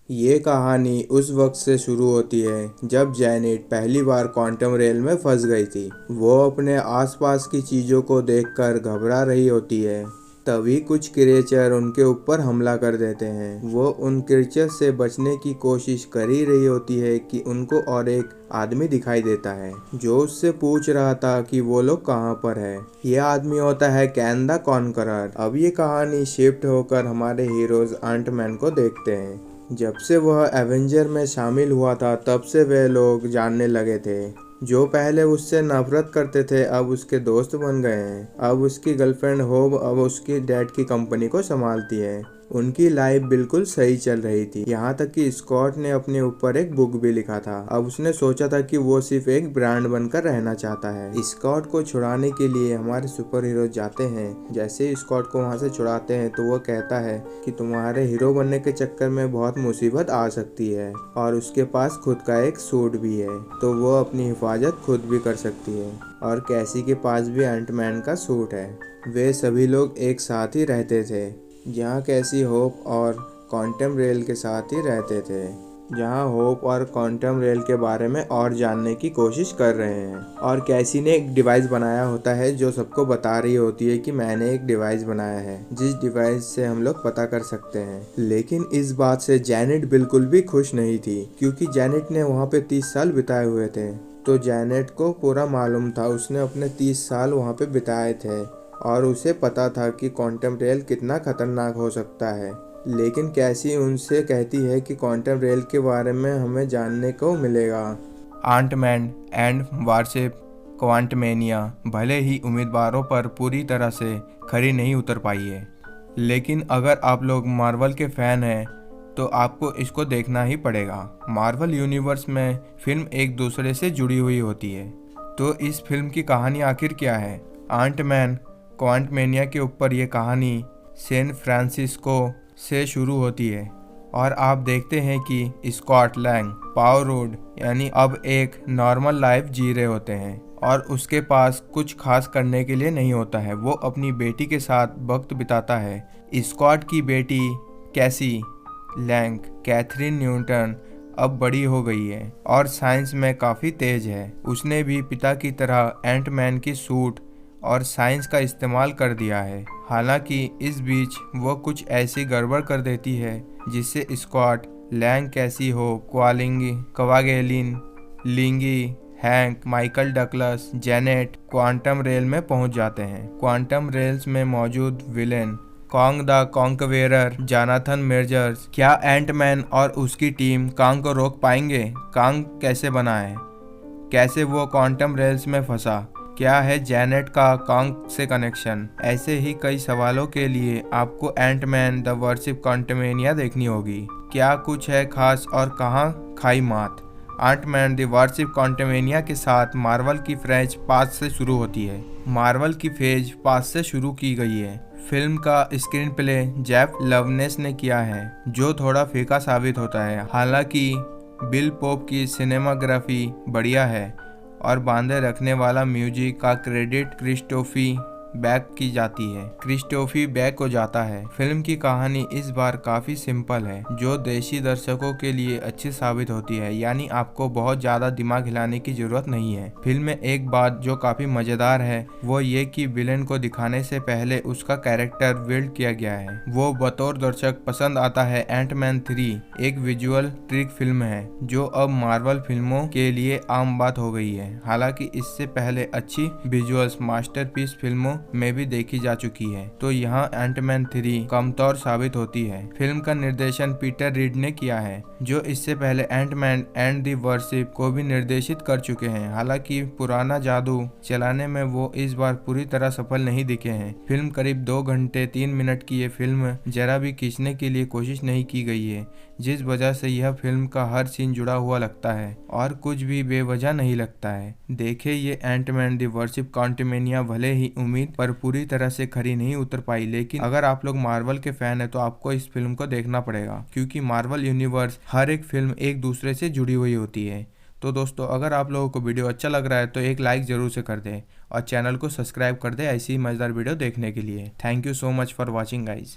ये कहानी उस वक्त से शुरू होती है जब जैनेट पहली बार क्वांटम रेल में फंस गई थी। वो अपने आसपास की चीज़ों को देखकर घबरा रही होती है। तभी कुछ क्रिएचर उनके ऊपर हमला कर देते हैं। वो उन क्रिएचर से बचने की कोशिश कर ही रही होती है कि उनको और एक आदमी दिखाई देता है जो उससे पूछ रहा था कि वो लोग कहाँ पर है। ये आदमी होता है कैन द कॉन्करर। अब ये कहानी शिफ्ट होकर हमारे हीरोज आंट मैन को देखते हैं। जब से वह एवेंजर में शामिल हुआ था तब से वे लोग जानने लगे थे। जो पहले उससे नफरत करते थे अब उसके दोस्त बन गए हैं। अब उसकी गर्लफ्रेंड होब अब उसकी डैड की कंपनी को संभालती है। उनकी लाइफ बिल्कुल सही चल रही थी, यहाँ तक कि स्कॉट ने अपने ऊपर एक बुक भी लिखा था। अब उसने सोचा था कि वो सिर्फ एक ब्रांड बनकर रहना चाहता है। स्कॉट को छुड़ाने के लिए हमारे सुपर हीरो जाते हैं। जैसे ही स्कॉट को वहाँ से छुड़ाते हैं तो वो कहता है कि तुम्हारे हीरो बनने के चक्कर में बहुत मुसीबत आ सकती है और उसके पास खुद का एक सूट भी है तो वो अपनी हिफाजत खुद भी कर सकती है। और कैसी के पास भी एंट मैन का सूट है। वे सभी लोग एक साथ ही रहते थे, जहाँ कैसी होप और क्वांटम रेल के साथ ही रहते थे। जहाँ होप और क्वांटम रेल के बारे में और जानने की कोशिश कर रहे हैं। और कैसी ने एक डिवाइस बनाया होता है जो सबको बता रही होती है कि मैंने एक डिवाइस बनाया है जिस डिवाइस से हम लोग पता कर सकते हैं। लेकिन इस बात से जैनेट बिल्कुल भी खुश नहीं थी, क्योंकि जैनेट ने वहाँ पे 30 साल बिताए हुए थे। तो जैनेट को पूरा मालूम था, उसने अपने 30 साल वहाँ पे बिताए थे और उसे पता था कि क्वांटम रेल कितना खतरनाक हो सकता है। लेकिन कैसी उनसे कहती है कि क्वांटम रेल के बारे में हमें जानने को मिलेगा। Ant Man and warship Quantumania भले ही उम्मीदवारों पर पूरी तरह से खरी नहीं उतर पाई है, लेकिन अगर आप लोग मार्वल के फ़ैन हैं तो आपको इसको देखना ही पड़ेगा। मार्वल यूनिवर्स में फिल्म एक दूसरे से जुड़ी हुई होती है, तो इस फिल्म की कहानी आखिर क्या है? आंट मैन क्वांटमेनिया के ऊपर ये कहानी सैन फ्रांसिस्को से शुरू होती है और आप देखते हैं कि स्कॉट लैंग पावर रोड यानी अब एक नॉर्मल लाइफ जी रहे होते हैं और उसके पास कुछ खास करने के लिए नहीं होता है। वो अपनी बेटी के साथ वक्त बिताता है। स्कॉट की बेटी कैसी लैंग कैथरीन न्यूटन अब बड़ी हो गई है और साइंस में काफ़ी तेज है। उसने भी पिता की तरह एंट मैन की सूट और साइंस का इस्तेमाल कर दिया है। हालांकि इस बीच वो कुछ ऐसी गड़बड़ कर देती है जिससे स्कॉट लैंग कैसी हो क्वालिंगी कवागेलिन लिंगी Hank Michael Douglas Janet quantum realm में पहुंच जाते हैं। क्वांटम रेल्स में मौजूद villain Kang the Conqueror Jonathan Majors क्या एंट मैन और उसकी टीम कॉन्ग को रोक पाएंगे? कॉन्ग कैसे बना है? कैसे वो क्वांटम रेल्स में फंसा? क्या है जैनेट का कॉन्ग से कनेक्शन? ऐसे ही कई सवालों के लिए आपको Ant Man the warship Quantumania देखनी होगी। क्या कुछ है खास और कहाँ खाई मात? Ant Man the warship Quantumania के साथ मार्वल की फेज 5 से शुरू होती है। मार्वल की फेज 5 से शुरू की गई है। फिल्म का स्क्रीन प्ले जेफ लवनेस ने किया है, जो थोड़ा फीका साबित होता है। हालांकि बिल पोप की सिनेमाग्राफी बढ़िया है और बांधे रखने वाला म्यूजिक का क्रेडिट क्रिस्टोफी बैक की जाती है। क्रिस्टोफी बैक को जाता है। फिल्म की कहानी इस बार काफी सिंपल है, जो देशी दर्शकों के लिए अच्छी साबित होती है। यानी आपको बहुत ज्यादा दिमाग हिलाने की जरूरत नहीं है। फिल्म में एक बात जो काफी मजेदार है वो ये कि विलेन को दिखाने से पहले उसका कैरेक्टर बिल्ड किया गया है। वो बतौर दर्शक पसंद आता है। एंट मैन 3 एक विजुअल ट्रिक फिल्म है जो अब मार्वल फिल्मों के लिए आम बात हो गई है। हालांकि इससे पहले अच्छी विजुअल्स मास्टरपीस फिल्मों में भी देखी जा चुकी है, तो यहाँ एंट मैन 3 कमतौर साबित होती है। फिल्म का निर्देशन पीटर रीड ने किया है, जो इससे पहले Ant Man and the warship को भी निर्देशित कर चुके हैं। हालांकि पुराना जादू चलाने में वो इस बार पूरी तरह सफल नहीं दिखे हैं। फिल्म करीब 2 घंटे 3 मिनट की ये फिल्म जरा भी खींचने के लिए कोशिश नहीं की गई है, जिस वजह से यह फिल्म का हर सीन जुड़ा हुआ लगता है और कुछ भी बेवजह नहीं लगता है। देखिए, ये Ant Man the warship Quantumania भले ही उम्मीद पर पूरी तरह से खरी नहीं उतर पाई, लेकिन अगर आप लोग मार्वल के फैन है तो आपको इस फिल्म को देखना पड़ेगा, क्योंकि मार्वल यूनिवर्स हर एक फिल्म एक दूसरे से जुड़ी हुई होती है। तो दोस्तों, अगर आप लोगों को वीडियो अच्छा लग रहा है तो एक लाइक जरूर से कर दें और चैनल को सब्सक्राइब कर दें ऐसी मजेदार वीडियो देखने के लिए। Thank you so much for watching guys.